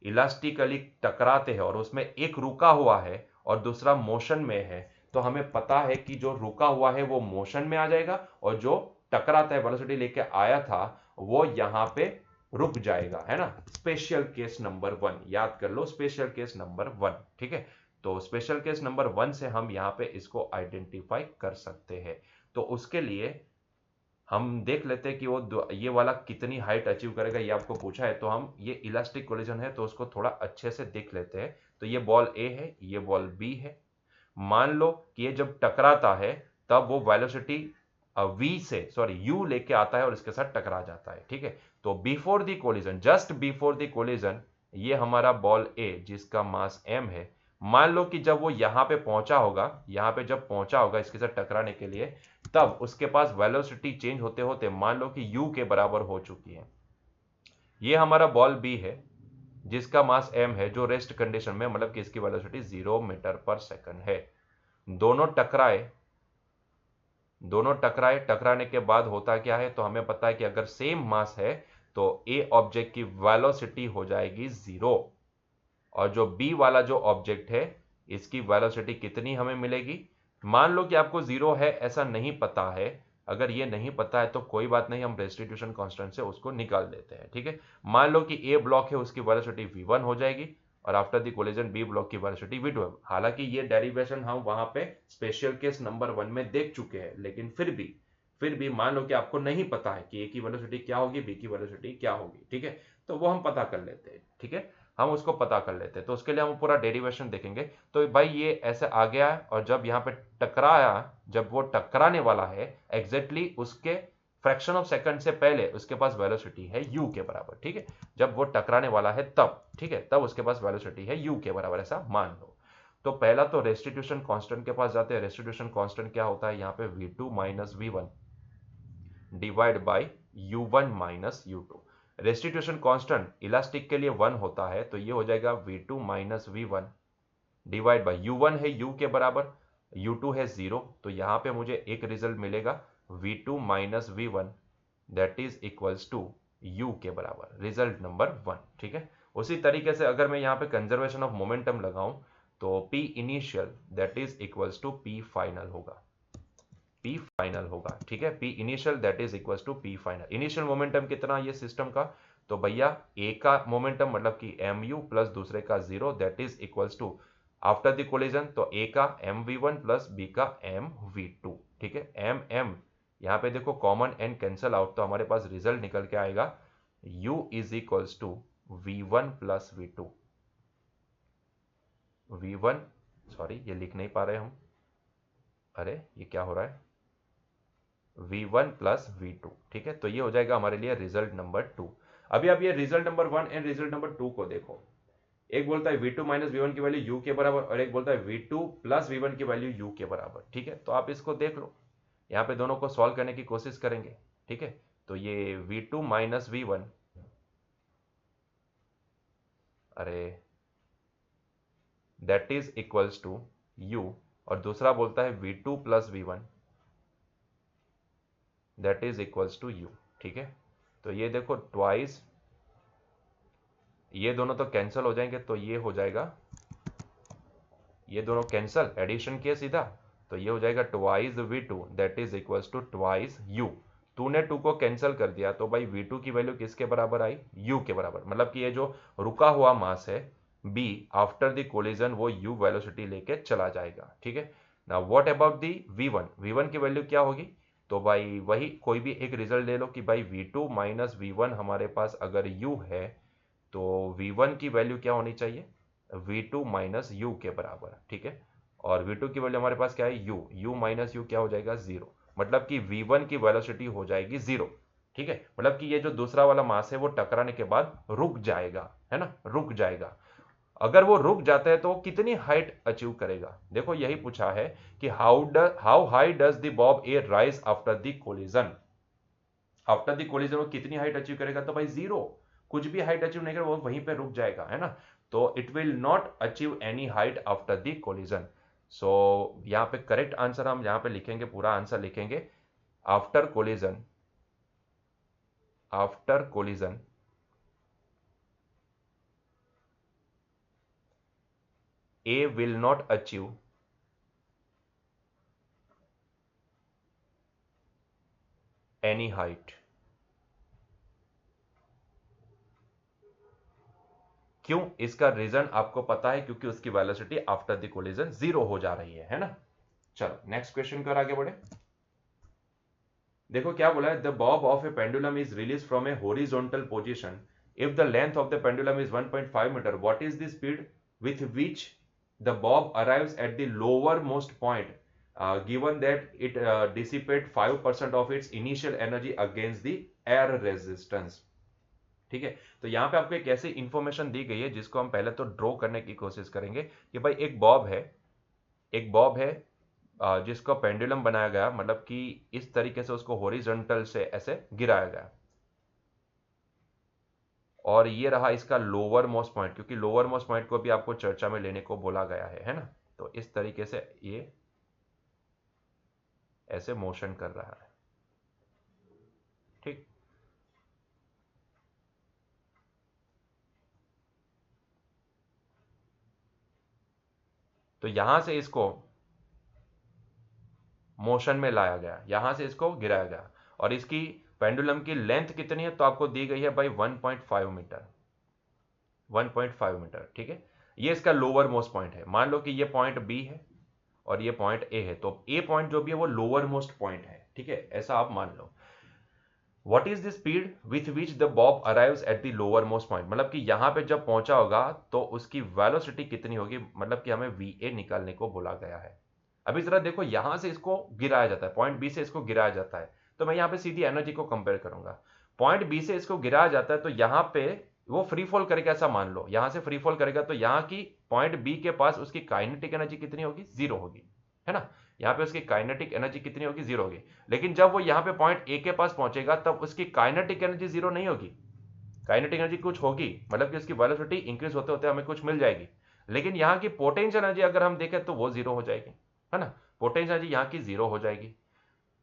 इलास्टिकली टकराते हैं और उसमें एक रुका हुआ है और दूसरा मोशन में है, तो हमें पता है कि जो रुका हुआ है वो मोशन में आ जाएगा और जो टकराता है वेलोसिटी लेके आया था वो यहां पे रुक जाएगा, है ना। स्पेशल केस नंबर 1 याद कर लो, स्पेशल केस नंबर 1, ठीक है। तो स्पेशल केस नंबर 1 से हम यहां पे इसको आइडेंटिफाई कर सकते हैं। तो उसके लिए हम देख लेते हैं कि वो ये वाला कितनी हाइट अचीव करेगा, ये आपको पूछा है। तो हम ये इलास्टिक कोलिजन है तो उसको थोड़ा अच्छे से देख लेते हैं। तो ये बॉल ए है, ये बॉल बी है। मान लो कि ये जब टकराता है तब वो वेलोसिटी वी से सॉरी यू लेके आता है और इसके साथ टकरा जाता है, ठीक है। तो before the collision, just before the collision, ये हमारा बॉल ए जिसका मास एम है, मान लो कि जब वो यहां पे पहुंचा होगा, यहां पे जब पहुंचा होगा इसके साथ टकराने के लिए, तब उसके पास वेलोसिटी चेंज होते होते मान लो कि u के बराबर हो चुकी है। ये हमारा बॉल बी है जिसका मास m है, जो रेस्ट कंडीशन में मतलब कि इसकी वेलोसिटी 0 मीटर पर सेकंड है। दोनों टकराए, दोनों टकराए, टकराने के बाद होता क्या है, तो हमें पता है कि अगर सेम मास है तो a ऑब्जेक्ट की वेलोसिटी हो जाएगी 0, और जो बी वाला जो ऑब्जेक्ट है इसकी वेलोसिटी कितनी हमें मिलेगी। मान लो कि आपको 0 है ऐसा नहीं पता है, अगर ये नहीं पता है तो कोई बात नहीं, हम रेस्टिट्यूशन कांस्टेंट से उसको निकाल देते हैं, ठीक है। मान लो कि ए ब्लॉक है उसकी वेलोसिटी v1 हो जाएगी और after the collision B block की वेलोसिटी v2 है। हालांकि ये डेरिवेशन हम वहां पे स्पेशल केस नंबर 1 में देख चुके हैं, लेकिन फिर भी फिर भी मान लो कि आपको नहीं पता है कि ए की वेलोसिटी क्या होगी, बी की वेलोसिटी क्या होगी, ठीक है, तो वो हम पता कर लेते हैं, ठीक है, हम उसको पता कर लेते हैं। तो उसके लिए हम पूरा डेरिवेशन देखेंगे। तो भाई ये ऐसे आ गया है, और जब यहाँ पे टकराया, जब वो टकराने वाला है एग्जैक्टली उसके फ्रैक्शन ऑफ सेकंड से पहले उसके पास वेलोसिटी है u के बराबर, ठीक है, जब वो टकराने वाला है तब, ठीक है, तब उसके पास वेलोसिटी है u के बराबर, ऐसा मान लो। तो पहला तो रेस्टिट्यूशन कांस्टेंट के पास जाते हैं। रेस्टिट्यूशन कांस्टेंट क्या होता है यहाँ पे, v2 minus v1 divide by u1 minus u2। Restitution constant elastic के लिए 1 होता है, तो ये हो जाएगा v2 minus v1 divide by u1 है u के बराबर, u2 है 0, तो यहाँ पे मुझे एक रिजल्ट मिलेगा v2 minus v1 that is equals to u के बराबर, रिजल्ट नंबर 1, ठीक है। उसी तरीके से अगर मैं यहाँ पे कंजर्वेशन ऑफ मोमेंटम लगाऊं तो p initial that is equals to p final होगा, p फाइनल होगा, ठीक है, p initial that is equals to p final. Initial momentum कितना ये सिस्टम का, तो भैया a का मोमेंटम मतलब कि mu प्लस दूसरे का 0 that is equals to after the collision, तो a का mv1 प्लस b का mv2, ठीक है, m यहाँ पे देखो कॉमन एंड कैंसल आउट, तो हमारे पास रिजल्ट निकल के आएगा u is equals to v1 plus v2, v1 sorry ये लिख नहीं पा रहे हम, अरे ये क्या हो रहा है, v1 प्लस v2, ठीक है, तो ये हो जाएगा हमारे लिए रिजल्ट नंबर 2। अभी आप ये result number 1 and result number 2 को देखो, एक बोलता है v2 माइनस v1 की वैल्यू u के बराबर, और एक बोलता है v2 प्लस v1 की वैल्यू u के बराबर, ठीक है, तो आप इसको देख लो, यहाँ पे दोनों को सॉल्व करने की कोशिश करेंगे, ठीक है, तो ये v2 माइनस v1, अरे that is equals to u, और दूसरा बोलता है v2 plus v1 that is equals to u, ठीक है, तो ये देखो ट्वाइस, ये दोनों तो कैंसिल हो जाएंगे, तो ये हो जाएगा, ये दोनों कैंसिल, एडिशन किया सीधा, तो ये हो जाएगा twice v2 that is equals to twice u। तूने 2 को कैंसिल कर दिया, तो भाई v2 की वैल्यू किसके बराबर आई, u के बराबर, मतलब कि ये जो रुका हुआ मास है b आफ्टर द कोलिजन वो u वेलोसिटी लेके चला जाएगा, ठीक है। Now what about the v1 की वैल्यू क्या होगी, तो भाई वही कोई भी एक रिजल्ट ले लो कि भाई v2 माइनस v1 हमारे पास अगर u है, तो v1 की वैल्यू क्या होनी चाहिए, v2 माइनस u के बराबर, ठीक है, और v2 की वैल्यू हमारे पास क्या है u माइनस u क्या हो जाएगा 0, मतलब कि v1 की वेलोसिटी हो जाएगी 0, ठीक है, मतलब कि ये जो दूसरा वाला मास है वो टकराने के बाद रुक जाएगा, है ना, रुक जाएगा। अगर वो रुक जाता है तो वो कितनी हाइट अचीव करेगा, देखो यही पूछा है कि how high does the bob A rise after the collision, after the collision वो कितनी हाइट अचीव करेगा, तो भाई 0, कुछ भी हाइट अचीव नहीं करेगा, वो वहीं पे रुक जाएगा, है ना, तो it will not achieve any height after the collision. So यहाँ पे करेक्ट आंसर हम यहाँ पे लिखेंगे, पूरा आंसर लिखेंगे, after collision, after collision A will not achieve any height. क्यों, इसका रीजन आपको पता है, क्योंकि उसकी वेलोसिटी आफ्टर द कोलिजन 0 हो जा रही है ना। चलो नेक्स्ट क्वेश्चन की ओर आगे बढ़े। देखो क्या बोला है, the bob of a pendulum is release from a horizontal position if the length of the pendulum is 1.5 metre, what is the speed with which the bob arrives at the lower most point given that it dissipate 5% of its initial energy against the air resistance. ठीक है, तो यहाँ पे आपको एक ऐसी information दी गई है जिसको हम पहले तो ड्रॉ करने की कोशिश करेंगे कि भाई एक बॉब है, एक बॉब है जिसको पेंडुलम बनाया गया, मतलब कि इस तरीके से उसको हॉरिजॉन्टल से ऐसे गिराया गया, और ये रहा इसका लोअर मोस्ट पॉइंट, क्योंकि लोअर मोस्ट पॉइंट को भी आपको चर्चा में लेने को बोला गया है ना, तो इस तरीके से ये ऐसे मोशन कर रहा है, ठीक। तो यहां से इसको मोशन में लाया गया, यहां से इसको गिराया गया, और इसकी पेंडुलम की लेंथ कितनी है, तो आपको दी गई है भाई 1.5 मीटर, 1.5 मीटर, ठीक है। ये इसका लोअर मोस्ट पॉइंट है, मान लो कि ये पॉइंट बी है और ये पॉइंट ए है, तो ए पॉइंट जो भी है वो लोअर मोस्ट पॉइंट है, ठीक है, ऐसा आप मान लो। What is the speed with which the bob arrives at the lower most point, मतलब कि यहाँ पे जब पहुंचा होगा तो उसकी वेलोसिटी कितनी होगी, मतलब कि हमें va निकालने को बोला गया है। अभी जरा देखो, यहां से इसको गिराया जाता है, पॉइंट बी से इसको गिराया जाता है, तो मैं यहाँ पे सीधी एनर्जी को कंपेयर करूंगा। पॉइंट बी से इसको गिराया जाता है तो यहाँ पे वो फ्री फॉल करेगा, ऐसा मान लो, यहां से फ्री फॉल करेगा तो यहाँ की पॉइंट बी के पास उसकी काइनेटिक एनर्जी कितनी होगी, जीरो होगी, है ना। यहाँ पे उसकी काइनेटिक एनर्जी कितनी होगी, जीरो होगी। लेकिन जब वो यहाँ पे पॉइंट ए के पास पहुंचेगा तब उसकी काइनेटिक एनर्जी जीरो नहीं होगी, काइनेटिक एनर्जी कुछ होगी, मतलब कि उसकी वेलोसिटी इंक्रीज होते होते हमें कुछ मिल जाएगी। लेकिन यहाँ की पोटेंशियल एनर्जी अगर हम देखें तो वो जीरो हो जाएगी, है ना, पोटेंशियल एनर्जी यहाँ की जीरो हो जाएगी।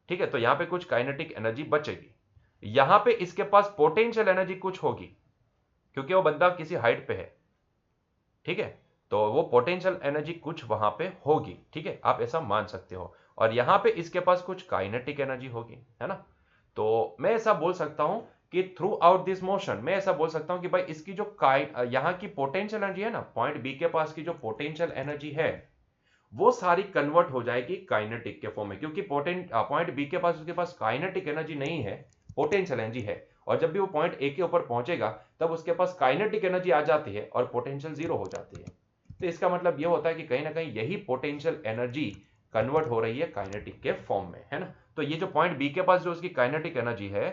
ठीक है, तो यहाँ पे कुछ काइनेटिक एनर्जी बचेगी, यहाँ पे इसके पास पोटेंशियल एनर्जी कुछ होगी क्योंकि वो बंदा किसी हाइट पे है। ठीक है, तो वो पोटेंशियल एनर्जी कुछ वहां पे होगी, ठीक है, आप ऐसा मान सकते हो। और यहां पे इसके पास कुछ काइनेटिक एनर्जी होगी, है ना। तो मैं ऐसा बोल सकता हूं कि थ्रू आउट दिस मोशन मैं ऐसा बोल सकता हूं कि भाई इसकी जो यहाँ की पोटेंशियल एनर्जी है ना, पॉइंट बी के पास की जो पोटेंशियल एनर्जी है वो सारी कन्वर्ट हो जाएगी काइनेटिक के फॉर्म में, क्योंकि पॉइंट बी के पास उसके पास काइनेटिक एनर्जी नहीं है, पोटेंशियल एनर्जी है। और जब भी वो पॉइंट ए के ऊपर पहुंचेगा तब उसके पास काइनेटिक एनर्जी आ जाती है और पोटेंशियल जीरो हो जाती है। तो इसका मतलब ये होता है कि कहीं ना कहीं यही पोटेंशियल एनर्जी कन्वर्ट हो रही है काइनेटिक के फॉर्म में, है ना। तो ये जो पॉइंट बी के पास जो उसकी काइनेटिक एनर्जी है,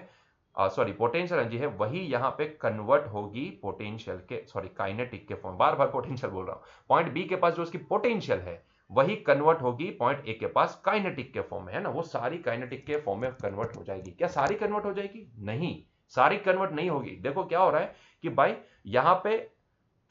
सॉरी पोटेंशियल एनर्जी है, वही यहाँ पे कन्वर्ट होगी पोटेंशियल के, सॉरी काइनेटिक के फॉर्म, बार बार पोटेंशियल बोल रहा हूँ। पॉइंट बी के पास जो उसकी पोटेंशियल है वही कन्वर्ट होगी पॉइंट ए के पास काइनेटिक के फॉर्म में, है ना, वो सारी काइनेटिक के फॉर्म में कन्वर्ट हो जाएगी। क्या सारी कन्वर्ट हो जाएगी? नहीं, सारी कन्वर्ट नहीं होगी। देखो क्या हो रहा है कि भाई यहाँ पे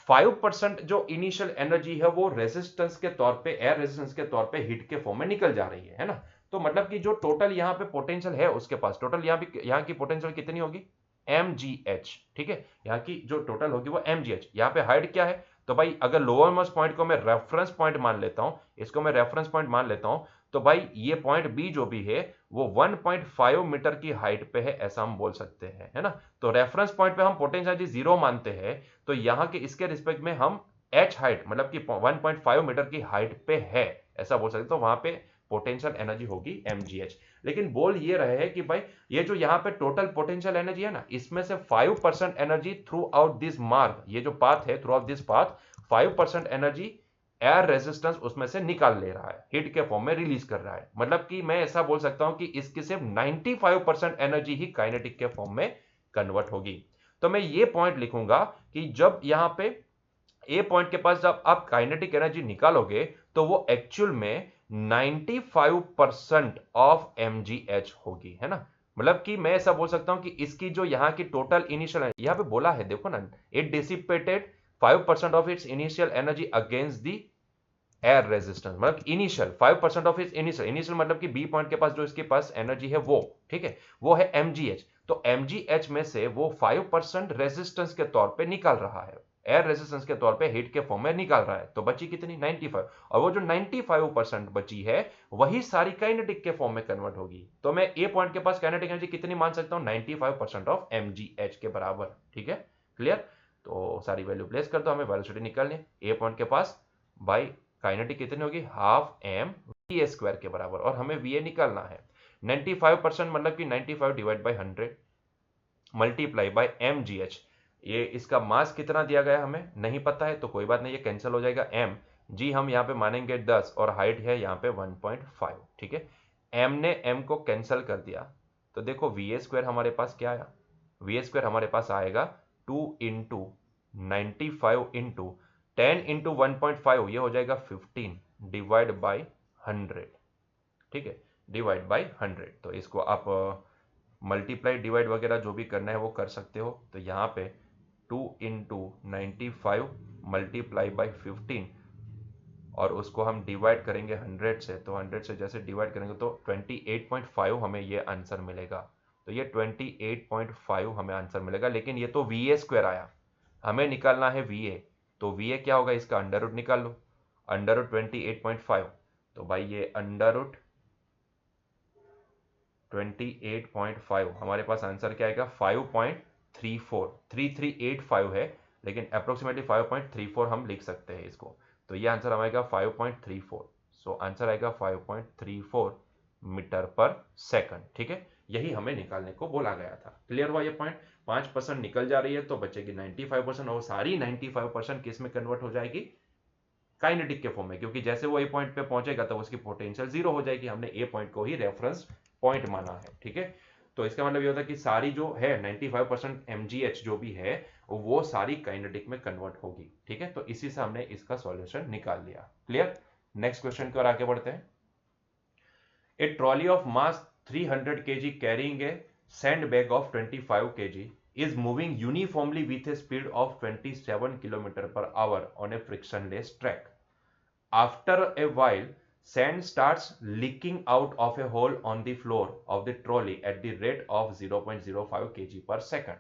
5% जो इनिशियल एनर्जी है वो रेजिस्टेंस के तौर पे, एयर रेजिस्टेंस के तौर पे हीट के फॉर्म में निकल जा रही है ना। तो मतलब कि जो टोटल यहाँ पे पोटेंशियल है उसके पास, टोटल यहाँ की पोटेंशियल कितनी होगी, mgh। ठीक है, यहाँ की जो टोटल होगी वो mgh। यहाँ पे हाइट क्या है, तो भाई अगर लोअर मोस्ट पॉइंट को मैं रेफरेंस पॉइंट मान लेता हूं, इसको मैं रेफरेंस पॉइंट मान लेता हूं, तो भाई ये पॉइंट बी जो भी है वो 1.5 मीटर की हाइट पे है, ऐसा हम बोल सकते हैं, है ना। तो रेफरेंस पॉइंट पे हम पोटेंशियल जीरो मानते हैं, तो यहाँ के इसके रिस्पेक्ट में हम एच हाइट मतलब कि 1.5 मीटर की हाइट पे है, ऐसा बोल सकते। तो वहां पे पोटेंशियल एनर्जी होगी mgh। लेकिन बोल ये रहे हैं कि भाई ये जो यहाँ पे टोटल पोटेंशियल एनर्जी है ना, इसमें से 5% एनर्जी थ्रू आउट दिस मार्ग, ये जो पाथ है through out this path, 5% energy air resistance उसमें से निकाल ले रहा है, हीट के फॉर्म में रिलीज कर रहा है। मतलब कि मैं ऐसा बोल सकता हूं कि इसकी सिर्फ 95% एनर्जी ही काइनेटिक के फॉर्म में कन्वर्ट होगी। तो मैं ये पॉइंट लिखूंगा कि जब यहां पे ए पॉइंट के पास जब आप काइनेटिक एनर्जी निकालोगे तो वो एक्चुअल में 95% ऑफ mgh होगी, है ना। मतलब कि मैं ऐसा बोल सकता हूं कि इसकी जो यहाँ की टोटल इनिशियल, यहाँ पे बोला है देखो ना, it dissipated 5% of its initial energy against the air resistance, मतलब इनिशियल 5% ऑफ इट्स इनिशियल मतलब कि बी पॉइंट के पास जो इसके पास एनर्जी है वो, ठीक है, वो है mgh। तो mgh में से वो 5% रेजिस्टेंस के तौर पे निकाल रहा है, एयर रेजिस्टेंस के तौर पे हीट के फॉर्म में निकाल रहा है। तो बची कितनी, 95। और वो जो 95% बची है वही सारी काइनेटिक के फॉर्म में कन्वर्ट होगी। तो मैं ए पॉइंट के पास काइनेटिक एनर्जी कितनी मान सकता हूं, 95% ऑफ mgh के बराबर। ठीक है, क्लियर। तो सारी वैल्यू प्लेस कर दो, हमें वेलोसिटी निकालनी है। ए पॉइंट के पास बाई काइनेटिक कितनी होगी, हाफ एम वी स्क्वायर के बराबर, और हमें वी निकालना है। 95% मतलब कि 95 divide by 100 multiply by mgh। ये इसका मास कितना दिया गया हमें नहीं पता है, तो कोई बात नहीं, ये कैंसिल हो जाएगा। m जी हम यहाँ पे मानेंगे 10 और हाइट है यहाँ पे 1.5। ठीक है, m ने m को कैंसिल कर दिया, तो देखो वी स्क्वायर हमारे पास क्या आया, वी स्क्वायर हमारे पास आएगा 2 इंटू 95 इंटू 10 इंटू 1.5, ये हो जाएगा 15 डिवाइड बाई 100। ठीक है, डिवाइड बाई 100। तो इसको आप मल्टीप्लाई डिवाइड वगैरह जो भी करना है वो कर सकते हो। तो यहाँ पे 2 इंटू 95 मल्टीप्लाई बाई 15 और उसको हम डिवाइड करेंगे 100 से, तो 100 से जैसे डिवाइड करेंगे तो 28.5 हमें ये आंसर मिलेगा। तो ये 28.5 हमें आंसर मिलेगा। लेकिन ये तो वी ए स्क्वायर आया, हमें निकालना है वी ए। तो वी ए क्या होगा, इसका अंडर रूट निकाल लो, अंडर रूट 28.5। तो भाई ये अंडर रूट 28.5 हमारे पास आंसर क्या आएगा, 5.34, 3385 है, लेकिन अप्रोक्सीमेटली 5.34 हम लिख सकते हैं इसको। तो ये आंसर आएगा 5.34। सो आंसर आएगा 5.34 मीटर पर सेकंड। ठीक है, यही हमें निकालने को बोला गया था। क्लियर हुआ ये पॉइंट? 5% निकल जा रही है तो बचेगी 95%, और सारी 95% किस में कन्वर्ट हो जाएगी? काइनेटिक के फॉर्म में, क्योंकि जैसे वो ए पॉइंट पे पहुंचेगा तो उसकी पोटेंशियल जीरो हो जाएगी। हमने ए पॉइंट को ही रेफरेंस पॉइंट माना है। ठीक है, तो इसका मतलब ये होता है कि सारी जो है 95% mgh जो भी है वो सारी काइनेटिक में कन्वर्ट होगी। ठीक है, तो इसी से हमने इसका सॉल्यूशन निकाल लिया। क्लियर? नेक्स्ट क्वेश्चन की ओर आगे बढ़ते हैं। A trolley of mass 300 kg carrying a sandbag of 25 kg is moving uniformly with a speed of 27 km per hour on a frictionless track. After a while, sand starts leaking out of a hole on the floor of the trolley at the rate of 0.05 kg per second.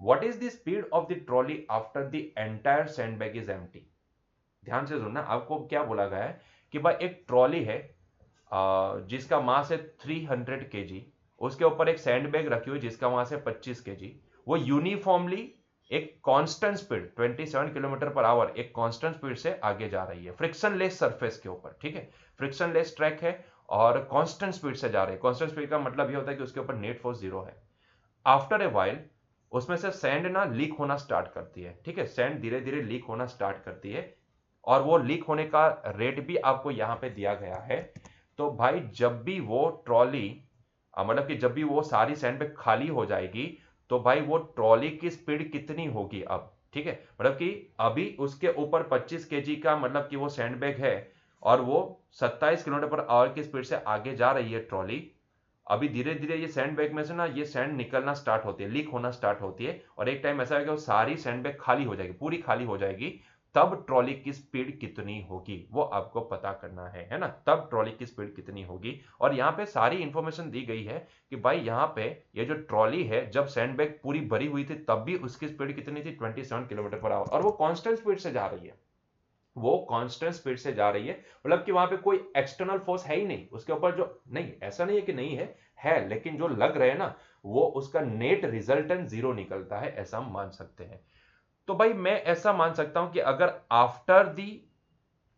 What is the speed of the trolley after the entire sandbag is empty? ध्यान से सुनना, आपको क्या बोला गया है कि भाई एक ट्रॉली है जिसका मास है 300 केजी, उसके ऊपर एक सैंड बैग रखी हुई जिसका मास है 25 केजी। वो यूनिफॉर्मली एक constant speed 27 kilometre per our एक कांस्टेंट स्पीड से आगे जा रही है फ्रिक्शन लेस सरफेस के ऊपर। ठीक है, फ्रिक्शन लेस ट्रैक है और कांस्टेंट स्पीड से जा रही है। कांस्टेंट स्पीड का मतलब ये होता है कि उसके ऊपर नेट फोर्स जीरो है। आफ्टर ए वाइल उसमें से सैंड ना लीक होना स्टार्ट करती है। ठीक है, सैंड धीरे धीरे लीक होना स्टार्ट करती है और वो लीक होने का रेट भी आपको यहां पे दिया गया है। तो भाई जब भी वो ट्रॉली मतलब कि जब भी वो सारी सैंड बैग खाली हो जाएगी तो भाई वो ट्रॉली की स्पीड कितनी होगी अब? ठीक है, मतलब कि अभी उसके ऊपर 25 केजी का मतलब कि वो सैंड बैग है और वो 27 किलोमीटर पर आवर की स्पीड से आगे जा रही है ट्रॉली। अभी धीरे धीरे ये सैंड बैग में से ना ये सैंड निकलना स्टार्ट होती है, लीक होना स्टार्ट होती है और एक टाइम ऐसा है कि वो सारी सैंड बैग खाली हो जाएगी, पूरी खाली हो जाएगी। तब ट्रॉली की स्पीड कितनी होगी वो आपको पता करना है ना? तब ट्रॉली की स्पीड कितनी होगी। और यहाँ पे सारी इंफॉर्मेशन दी गई है कि भाई यहाँ पे ये जो ट्रॉली है जब सैंड बैग पूरी भरी हुई थी तब भी उसकी स्पीड कितनी थी? 27 किलोमीटर पर आवर, और वो कांस्टेंट स्पीड से जा रही है। वो कांस्टेंट स्पीड से जा रही है, मतलब कि वहां पे कोई एक्सटर्नल फोर्स है ही नहीं उसके ऊपर। जो नहीं, ऐसा नहीं है कि नहीं है, लेकिन जो लग रहे हैं ना वो उसका नेट रिजल्टेंट जीरो निकलता है, ऐसा हम मान सकते हैं। तो भाई मैं ऐसा मान सकता हूं कि अगर आफ्टर दी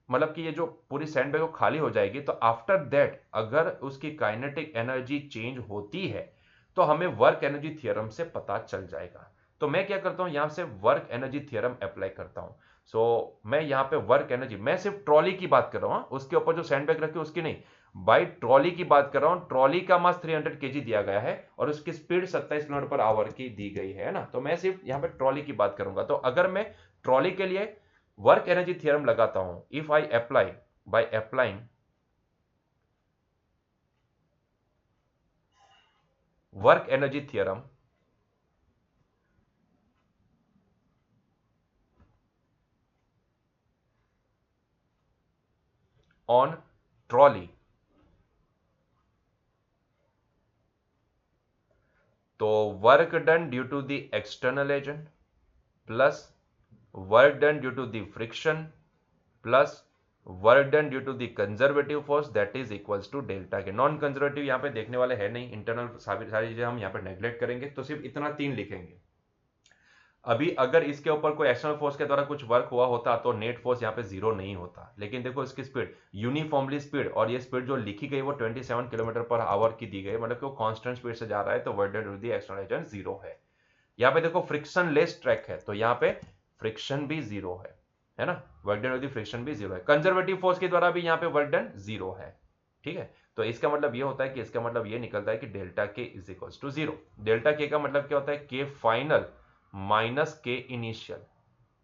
मतलब कि ये जो पूरी सैंड बैग खाली हो जाएगी तो आफ्टर दैट अगर उसकी काइनेटिक एनर्जी चेंज होती है तो हमें वर्क एनर्जी थ्योरम से पता चल जाएगा। तो मैं क्या करता हूं, यहां से वर्क एनर्जी थ्योरम अप्लाई करता हूं। मैं यहां पे वर्क एनर्जी, मैं सिर्फ ट्रॉली की बात कर रहा हूं, उसके ऊपर जो सैंड बैग रखी उसकी नहीं, बाई ट्रॉली की बात कर रहा हूं। ट्रॉली का मास 300 केजी दिया गया है और उसकी स्पीड 27 किलोमीटर पर आवर की दी गई है ना। तो मैं सिर्फ यहां पे ट्रॉली की बात करूंगा। तो अगर मैं ट्रॉली के लिए वर्क एनर्जी थ्योरम लगाता हूं, if I apply by applying work energy theorem on trolley, तो work done due to the external agent plus work done due to the friction plus work done due to the conservative force that is equals to delta K. Non conservative यहां पे देखने वाले है नहीं, internal सारी चीजें हम यहां पे नेग्लेक्ट करेंगे, तो सिर्फ इतना तीन लिखेंगे। अभी अगर इसके ऊपर कोई एक्सटर्नल फोर्स के द्वारा कुछ वर्क हुआ होता तो नेट फोर्स यहाँ पे जीरो नहीं होता, लेकिन देखो इसकी स्पीड यूनिफॉर्मली स्पीड, और ये स्पीड जो लिखी गई वो 27 किलोमीटर पर आवर की दी गई, मतलब कि वो कांस्टेंट स्पीड से जा रहा है, तो work done with the external agent zero है। यहाँ पे देखो फ्रिक्शन लेस ट्रैक है तो यहाँ पे फ्रिक्शन भी जीरो है ना, वर्क डन विद फ्रिक्शन भी जीरो है। कंजर्वेटिव फोर्स के द्वारा भी यहाँ पे वर्क डन जीरो है। ठीक है, तो इसका मतलब ये होता है कि इसका मतलब ये निकलता है कि delta K is equals to zero. Delta K का मतलब क्या होता है? K final minus K initial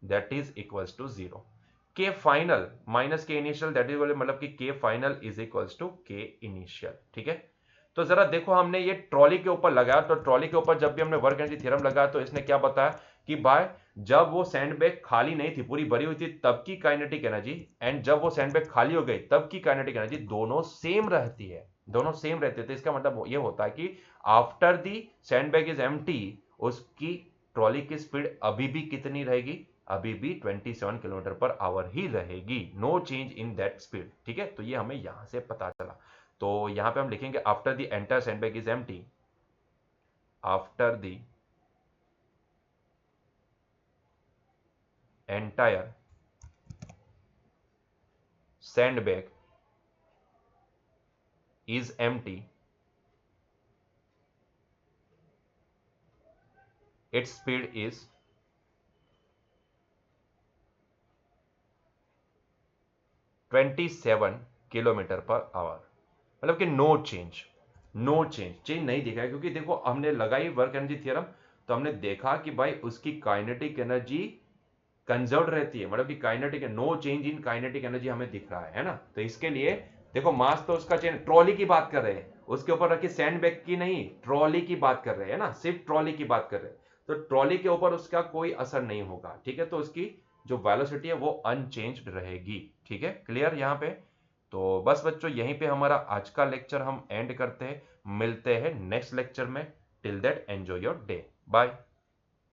that is equals to zero. K final minus K initial that is मतलब कि K final is equals to K initial. ठीक है, तो जरा देखो हमने ये ट्रॉली के ऊपर लगाया, तो ट्रॉली के ऊपर जब भी हमने वर्क एनर्जी थ्योरम लगाया तो इसने क्या बताया कि भाई जब वो सैंड बैग खाली नहीं थी, पूरी भरी हुई थी, तब की काइनेटिक एनर्जी एंड जब वो सैंड बैग खाली हो गई तब की काइनेटिक एनर्जी दोनों सेम रहती है, दोनों सेम रहती है। तो इसका मतलब ये होता है कि after the sand bag is empty उसकी ट्रॉली की स्पीड अभी भी कितनी रहेगी? अभी भी 27 किलोमीटर पर आवर ही रहेगी, no change in that speed. ठीक है, तो ये हमें यहां से पता चला। तो यहां पे हम लिखेंगे after the entire sandbag is empty, after the entire sandbag is empty, its speed is 27 kilometre per hour. मतलब कि no change, no change, change नहीं दिखा है, क्योंकि देखो हमने लगाई वर्क एनर्जी थ्योरम, तो हमने देखा कि भाई उसकी काइनेटिक एनर्जी कंजर्व रहती है, मतलब कि kinetic, no change in kinetic energy हमें दिख रहा है ना। तो इसके लिए देखो मास तो उसका चेंज, ट्रॉली की बात कर रहे हैं, उसके ऊपर रखी सैंडबैग की नहीं, ट्रॉली की बात कर रहे हैं ना, सिर्फ ट्रॉली की बात कर रहे हैं, तो ट्रॉली के ऊपर उसका कोई असर नहीं होगा, ठीक है। तो उसकी जो वेलोसिटी है वो अनचेंज्ड रहेगी, ठीक है, क्लियर यहाँ पे। तो बस बच्चों यहीं पे हमारा आज का लेक्चर हम एंड करते हैं, मिलते हैं नेक्स्ट लेक्चर में। Till that enjoy your day, bye.